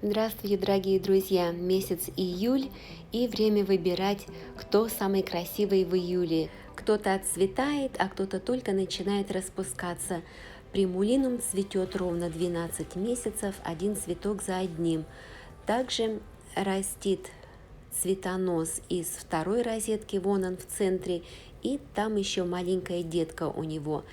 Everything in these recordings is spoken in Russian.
Здравствуйте, дорогие друзья! Месяц июль и время выбирать, кто самый красивый в июле. Кто-то отцветает, а кто-то только начинает распускаться. Примулинум цветет ровно 12 месяцев, один цветок за одним. Также растит цветонос из второй розетки, вон он в центре, и там еще маленькая детка у него.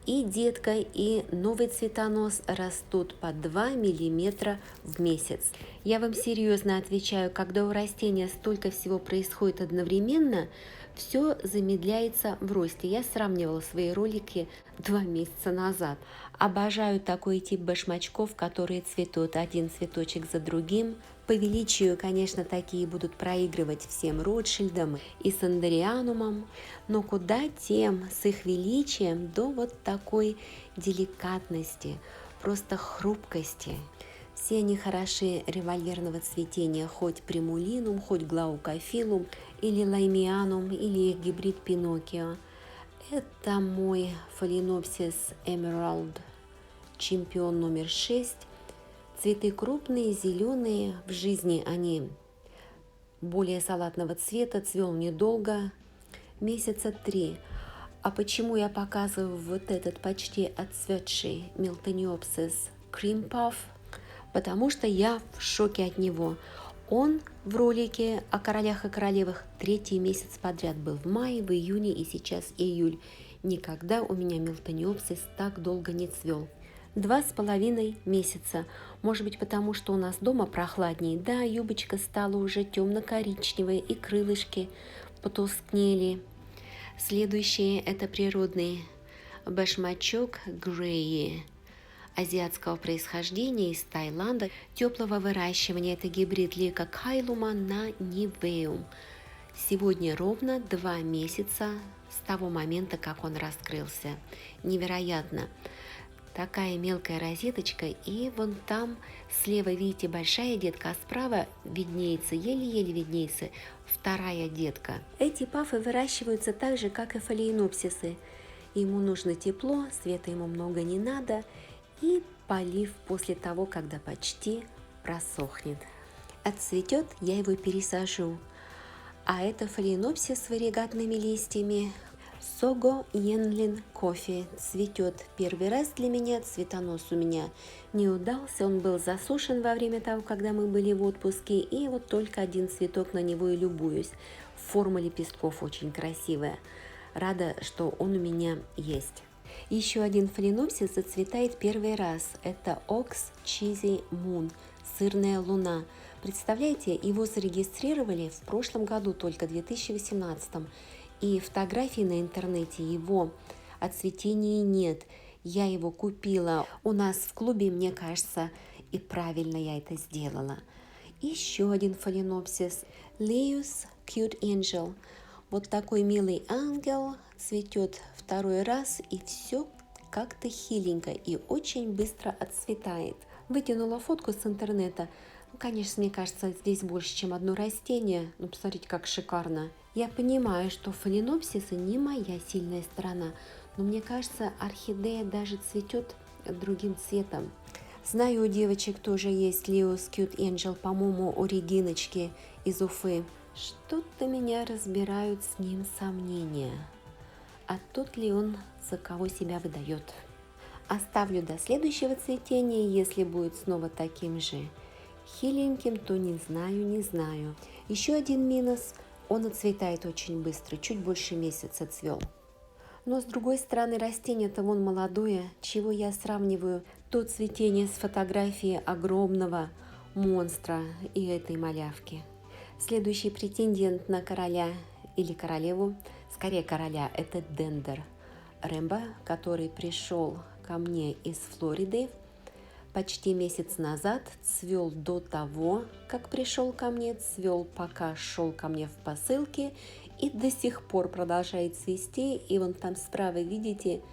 И детка, и новый цветонос растут по 2 миллиметра в месяц. Я вам серьезно отвечаю, когда у растения столько всего происходит одновременно, все замедляется в росте. Я сравнивала свои ролики 2 месяца назад. Обожаю такой тип башмачков, которые цветут один цветочек за другим. По величию, конечно, такие будут проигрывать всем Ротшильдам и Сандарианумам, но куда тем с их величием до вот такой деликатности, просто хрупкости. Все они хороши револьверного цветения, хоть примулинум, хоть глаукофилум, или лаймианум, или их гибрид Пиноккио. Это мой фаленопсис Эмералд, чемпион номер 6. Цветы крупные, зеленые, в жизни они более салатного цвета, цвел недолго, месяца 3. А почему я показываю вот этот почти отцветший Мелтониопсис Cream Puff? Потому что я в шоке от него. Он в ролике о королях и королевах 3-й месяц подряд был, в мае, в июне и сейчас июль. Никогда у меня Мелтониопсис так долго не цвел. 2,5 месяца. Может быть, потому что у нас дома прохладнее. Да, юбочка стала уже темно-коричневой, и крылышки потускнели. Следующее – это природный башмачок Грей азиатского происхождения из Таиланда, теплого выращивания. Это гибрид Лека Кайлума на Нивеум. Сегодня ровно 2 месяца с того момента, как он раскрылся. Невероятно. Такая мелкая розеточка, и вон там слева, видите, большая детка, а справа виднеется, еле-еле виднеется, вторая детка. Эти пафы выращиваются так же, как и фалейнопсисы. Ему нужно тепло, света ему много не надо, и полив после того, когда почти просохнет. Отцветет, я его пересажу. А это фаленопсис с варигатными листьями. Сого Йенлин кофе цветет первый раз для меня, цветонос у меня не удался, он был засушен во время того, когда мы были в отпуске, и вот только один цветок, на него и любуюсь. Форма лепестков очень красивая, рада, что он у меня есть. Еще один фаленопсис зацветает первый раз, это Ox Cheesy Moon, сырная луна. Представляете, его зарегистрировали в прошлом году, только в 2018. И фотографий на интернете его о цветении нет. Я его купила у нас в клубе, мне кажется, и правильно я это сделала. Еще один фаленопсис Leus Cute Angel. Вот такой милый ангел цветет второй раз, и все как-то хиленько и очень быстро отцветает. Вытянула фотку с интернета. Конечно, мне кажется, здесь больше, чем одно растение. Но посмотрите, как шикарно. Я понимаю, что фаленопсисы не моя сильная сторона, но мне кажется, орхидея даже цветет другим цветом. Знаю, у девочек тоже есть Leo's Cute Angel, по-моему, у Региночки из Уфы. Что-то меня разбирают с ним сомнения. А тот ли он, за кого себя выдает? Оставлю до следующего цветения, если будет снова таким же хиленьким, то не знаю. Еще один минус – он отцветает очень быстро, чуть больше месяца цвел. Но с другой стороны, растение-то вон молодое, чего я сравниваю то цветение с фотографией огромного монстра и этой малявки. Следующий претендент на короля или королеву, скорее короля, это Дендер Рэмбо, который пришел ко мне из Флориды почти месяц назад, цвел до того, как пришел ко мне, цвел пока шел ко мне в посылке и до сих пор продолжает цвести. И вон там справа, видите,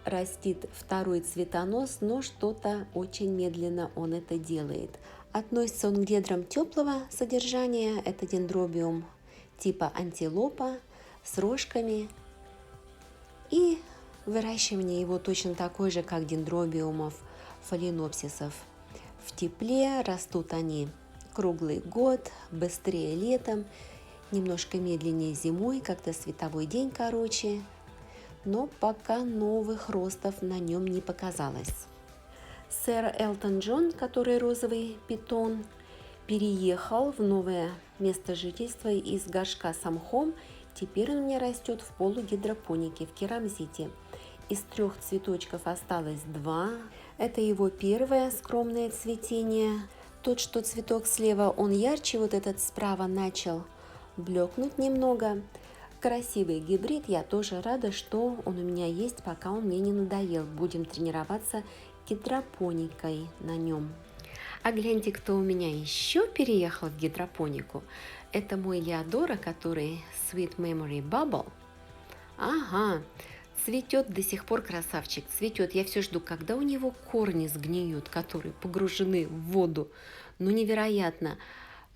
растит второй цветонос, но что-то очень медленно он это делает. Относится он к дендрам теплого содержания, это дендробиум типа антилопа с рожками. И выращивание его точно такое же, как дендробиумов, фаленопсисов. в тепле, растут они круглый год, быстрее летом, немножко медленнее зимой, как-то световой день короче, но пока новых ростов на нем не показалось. Сэр Элтон Джон, который розовый питон, переехал в новое место жительства из горшка с мхом. Теперь он у меня растет в полугидропонике, в керамзите. Из 3 цветочков осталось 2. Это его первое скромное цветение. Тот, что цветок слева, он ярче, вот этот справа начал блекнуть немного. Красивый гибрид, я тоже рада, что он у меня есть, пока он мне не надоел. Будем тренироваться гидропоникой на нем. А гляньте, кто у меня еще переехал в гидропонику. Это мой Леодора, который Sweet Memory Bubble. Ага, цветет до сих пор, красавчик, цветет. Я все жду, когда у него корни сгниют, которые погружены в воду. Ну, невероятно.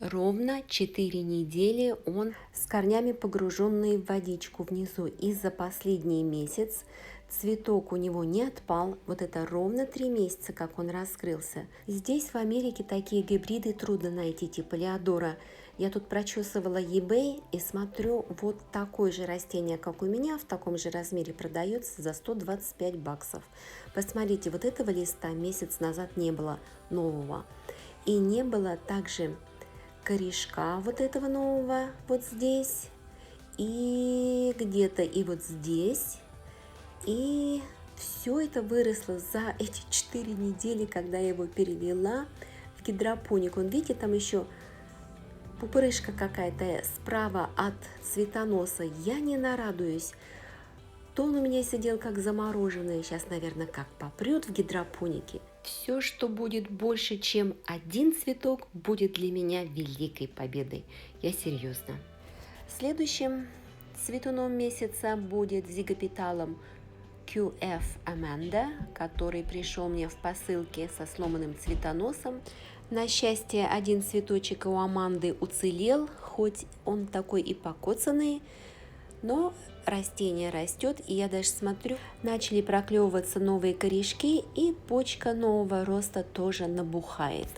Ровно 4 недели он с корнями, погруженные в водичку внизу. И за последний месяц цветок у него не отпал. Вот это ровно 3 месяца, как он раскрылся. Здесь, в Америке, такие гибриды трудно найти, типа Леодора. Я тут прочесывала eBay и смотрю, вот такое же растение, как у меня, в таком же размере продается за $125. Посмотрите, вот этого листа месяц назад не было нового. И не было также корешка вот этого нового вот здесь, и где-то и вот здесь. И все это выросло за эти 4 недели, когда я его перевела в гидропонику. Видите, там еще пупырышка какая-то справа от цветоноса. Я не нарадуюсь. То он у меня сидел как замороженный. Сейчас, наверное, как попрет в гидропонике. Все, что будет больше, чем 1 цветок, будет для меня великой победой. Я серьезно. Следующим цветуном месяца будет зигопиталом QF Amanda, который пришел мне в посылке со сломанным цветоносом. На счастье, 1 цветочек у Аманды уцелел, хоть он такой и покоцанный, но растение растет, и я даже смотрю, начали проклевываться новые корешки, и почка нового роста тоже набухает.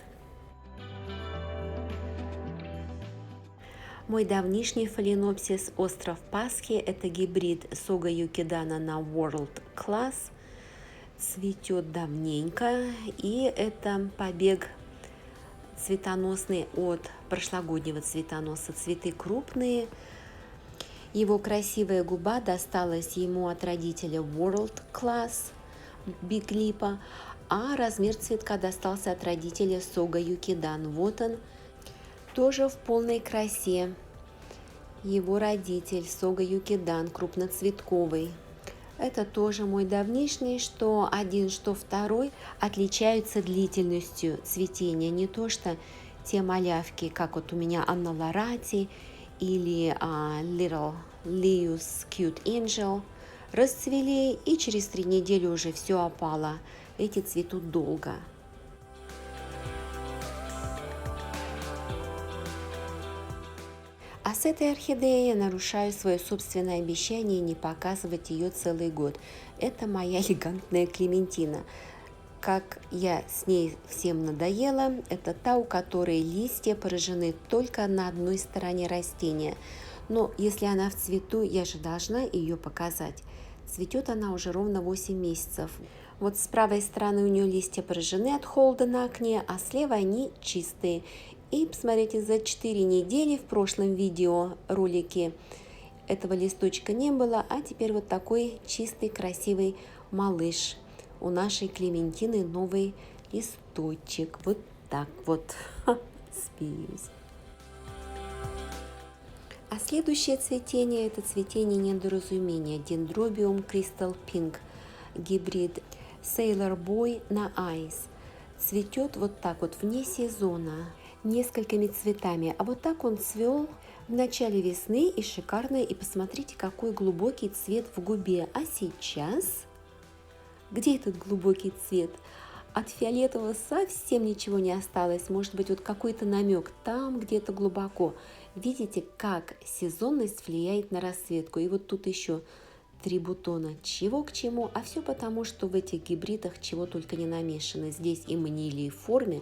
Мой давнишний фаленопсис остров Пасхи, это гибрид Сога Юкидана на World Class, цветет давненько, и это побег цветоносный от прошлогоднего цветоноса. Цветы крупные. Его красивая губа досталась ему от родителя World Class Big Lip, а размер цветка достался от родителя Сога Юкидан. Вот он, тоже в полной красе. Его родитель Сога Юкидан, крупноцветковый. Это тоже мой давнишний, что 1, что 2 отличаются длительностью цветения. Не то, что те малявки, как вот у меня Анна Лорати или Little Leo's Cute Angel, расцвели, и через 3 недели уже все опало. Эти цветут долго. А с этой орхидеей я нарушаю свое собственное обещание не показывать ее целый год. Это моя элегантная Клементина. Как я с ней всем надоела, это та, у которой листья поражены только на одной стороне растения. Но если она в цвету, я же должна ее показать. Цветет она уже ровно 8 месяцев. Вот с правой стороны у нее листья поражены от холода на окне, а слева они чистые. И посмотрите, за 4 недели в прошлом видеоролике этого листочка не было, а теперь вот такой чистый, красивый малыш. У нашей Клементины новый листочек. Вот так вот. Смеюсь. А следующее цветение – это цветение недоразумения. Dendrobium Crystal Pink. Гибрид Sailor Boy на Ice. Цветет вот так вот вне сезона, несколькими цветами. А вот так он цвел в начале весны и шикарно. И посмотрите, какой глубокий цвет в губе. А сейчас... Где этот глубокий цвет? От фиолетового совсем ничего не осталось. Может быть, вот какой-то намек там где-то глубоко. Видите, как сезонность влияет на расцветку. И вот тут еще 3 бутона. Чего к чему? А все потому, что в этих гибридах чего только не намешано. Здесь и манилии в форме,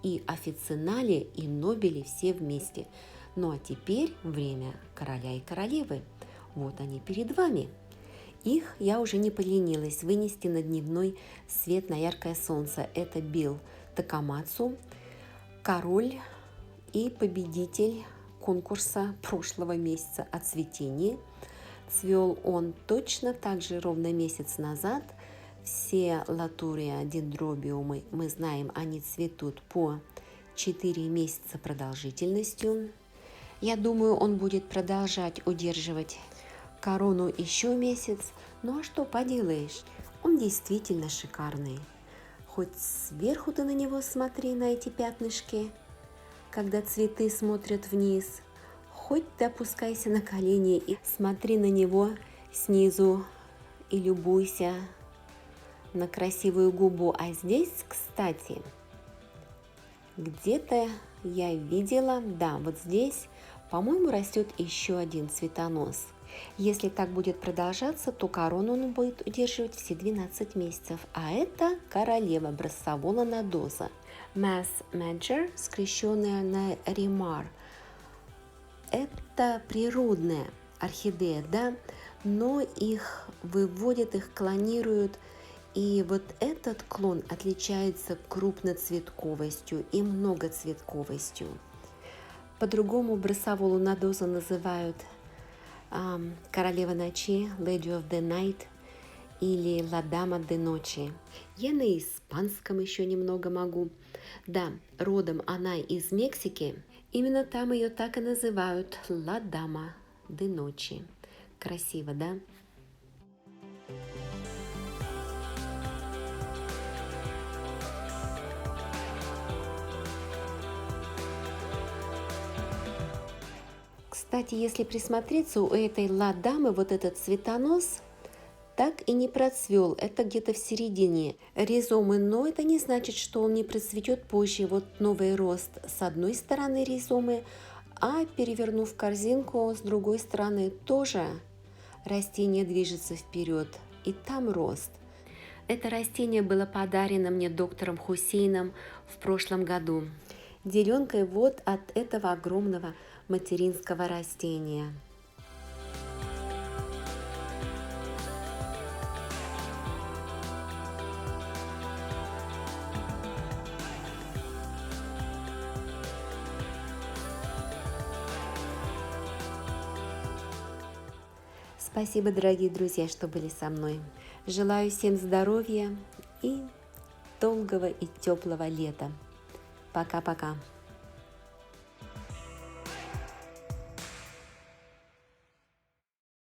и официнале, и нобели все вместе. Ну а теперь время короля и королевы. Вот они перед вами. Их я уже не поленилась вынести на дневной свет, на яркое солнце. Это Билл Такамацу, король и победитель конкурса прошлого месяца о цветении. Цвел он точно так же ровно месяц назад. Все латурия дендробиумы, мы знаем, они цветут по 4 месяца продолжительностью. Я думаю, он будет продолжать удерживать корону еще месяц. Ну а что поделаешь, он действительно шикарный. Хоть сверху ты на него смотри, на эти пятнышки, когда цветы смотрят вниз, хоть ты опускайся на колени и смотри на него снизу и любуйся на красивую губу. А здесь, кстати, где-то я видела, да, вот здесь, по-моему, растет еще один цветонос. Если так будет продолжаться, то корону он будет удерживать все 12 месяцев. А это королева Brassavola nodosa. Mass Major, скрещенная на Римар. Это природная орхидея, да, но их выводят, их клонируют. И вот этот клон отличается крупноцветковостью и многоцветковостью. По-другому Brassavola nodosa называют королева ночи, Lady of the Night или La Dama de Noche. Я на испанском еще немного могу. Да, родом она из Мексики. Именно там ее так и называют La Dama de Noche. Красиво, да? Кстати, если присмотреться, у этой ладамы вот этот цветонос так и не процвел. Это где-то в середине ризомы, но это не значит, что он не процветет позже. Вот новый рост с одной стороны ризомы, а перевернув корзинку с другой стороны тоже растение движется вперед. И там рост. Это растение было подарено мне доктором Хусейном в прошлом году. Деленкой вот от этого огромного материнского растения. Спасибо, дорогие друзья, что были со мной. Желаю всем здоровья и долгого и теплого лета. Пока-пока.